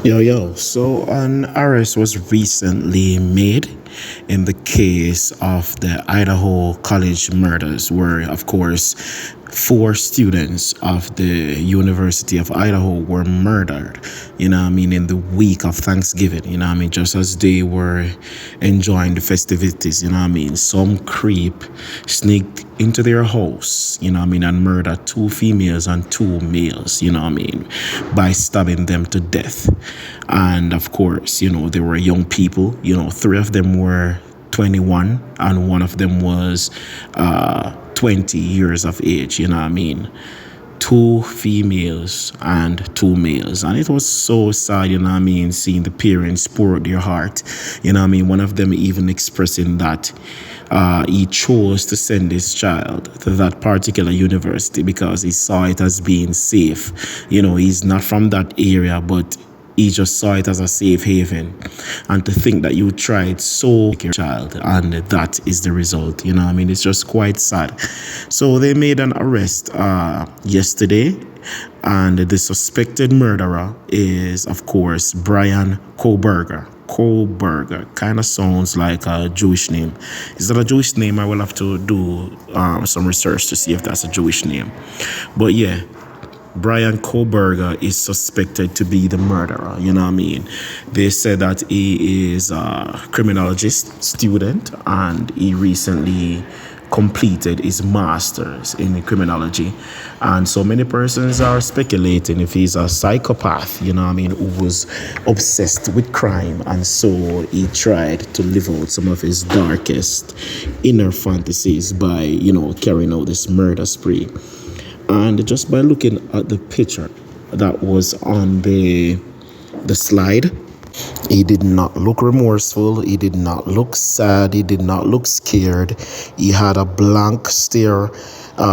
So an arrest was recently made in the case of the Idaho college murders, where, of course, four students of the University of Idaho were murdered, in the week of Thanksgiving, just as they were enjoying the festivities, some creep sneaked into their house, and murdered two females and two males, by stabbing them to death. And of course, they were young people, three of them were 21 and one of them was 20 years of age, two females and two males. And it was so sad, seeing the parents pour out their heart, one of them even expressing that he chose to send his child to that particular university because he saw it as being safe. He's not from that area, but he just saw it as a safe haven. And to think that you tried so your child and that is the result, it's just quite sad. So they made an arrest yesterday, and the suspected murderer is, of course, Bryan Kohberger. Kohberger kind of sounds like a Jewish name. Is that a Jewish name? I will have to do some research to see if that's a Jewish name. But yeah, Bryan Kohberger is suspected to be the murderer. They said that he is a criminologist student and he recently completed his master's in criminology. And so many persons are speculating if he's a psychopath, who was obsessed with crime. And so he tried to live out some of his darkest inner fantasies by, carrying out this murder spree. And just by looking at the picture that was on the slide, he did not look remorseful. He did not look sad. He did not look scared. He had a blank stare,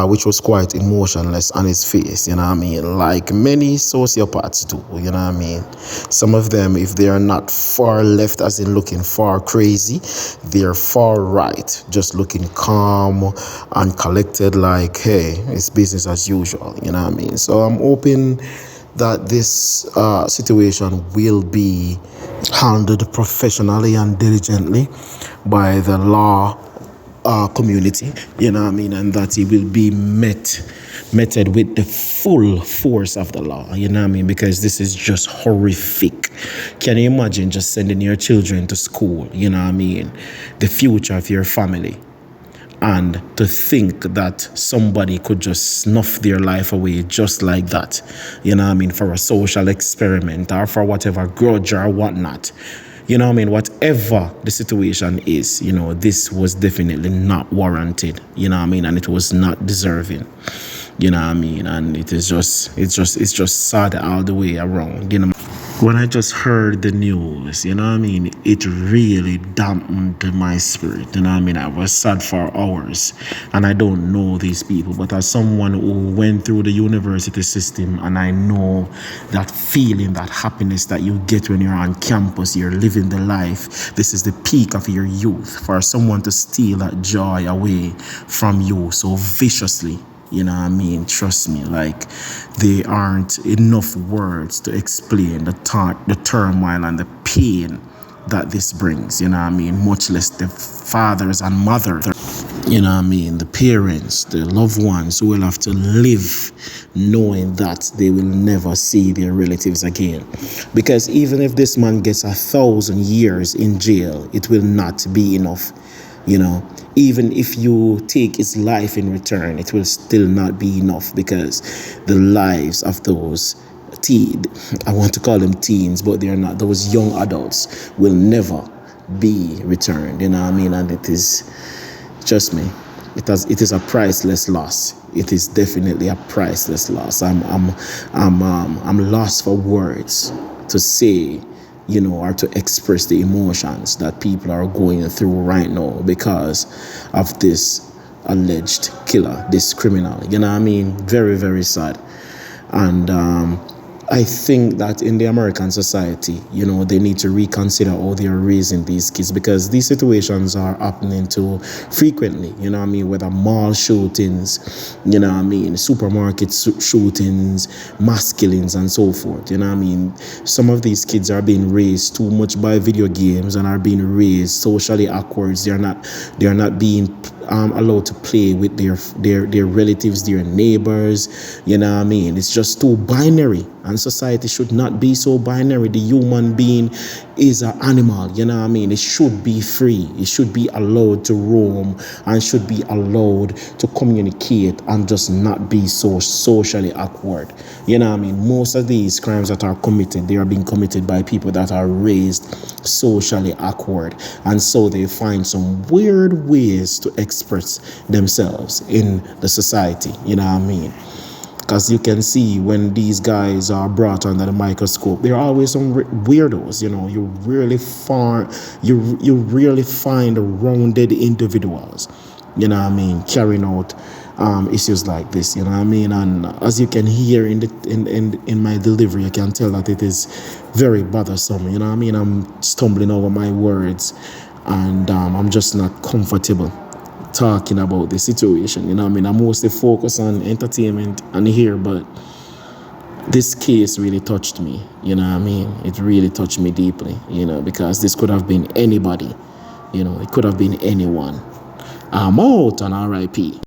which was quite emotionless on his face, like many sociopaths do, Some of them, if they are not far left, as in looking far crazy, they're far right, just looking calm and collected, like, hey, it's business as usual, So I'm hoping that this situation will be handled professionally and diligently by the law community, and that he will be meted with the full force of the law, because this is just horrific. Can you imagine just sending your children to school, the future of your family? And to think that somebody could just snuff their life away just like that, for a social experiment or for whatever grudge or whatnot. Whatever the situation is, this was definitely not warranted, and it was not deserving, and it's just sad all the way around, When I just heard the news, it really dampened my spirit, I was sad for hours, and I don't know these people, but as someone who went through the university system, and I know that feeling, that happiness that you get when you're on campus, you're living the life, this is the peak of your youth, for someone to steal that joy away from you so viciously. Trust me, like, there aren't enough words to explain the turmoil and the pain that this brings, much less the fathers and mothers, the parents, the loved ones who will have to live knowing that they will never see their relatives again. Because even if this man gets 1,000 years in jail, it will not be enough, Even if you take his life in return, it will still not be enough, because the lives of those I want to call them teens, but they're not, those young adults will never be returned, and it is, trust me, it is a priceless loss. It is definitely a priceless loss. I'm lost for words to say, or to express the emotions that people are going through right now because of this alleged killer, this criminal, Very, very sad. And I think that in the American society, they need to reconsider how they are raising these kids, because these situations are happening too frequently, whether mall shootings, supermarket shootings, mass killings, and so forth, Some of these kids are being raised too much by video games and are being raised socially awkward. They are not being allowed to play with their relatives, their neighbors. It's just too binary, and society should not be so binary. The human being is an animal. It should be free. It should be allowed to roam and should be allowed to communicate and just not be so socially awkward. Most of these crimes that are committed, they are being committed by people that are raised socially awkward, and so they find some weird ways to express themselves in the society. Because you can see when these guys are brought under the microscope, there are always some weirdos. You really find rounded individuals, carrying out issues like this, and as you can hear in my delivery, you can tell that it is very bothersome. I'm stumbling over my words, and I'm just not comfortable talking about the situation. I mostly focus on entertainment and here, but this case really touched me. It really touched me deeply, because this could have been anybody. It could have been anyone. I'm out on RIP.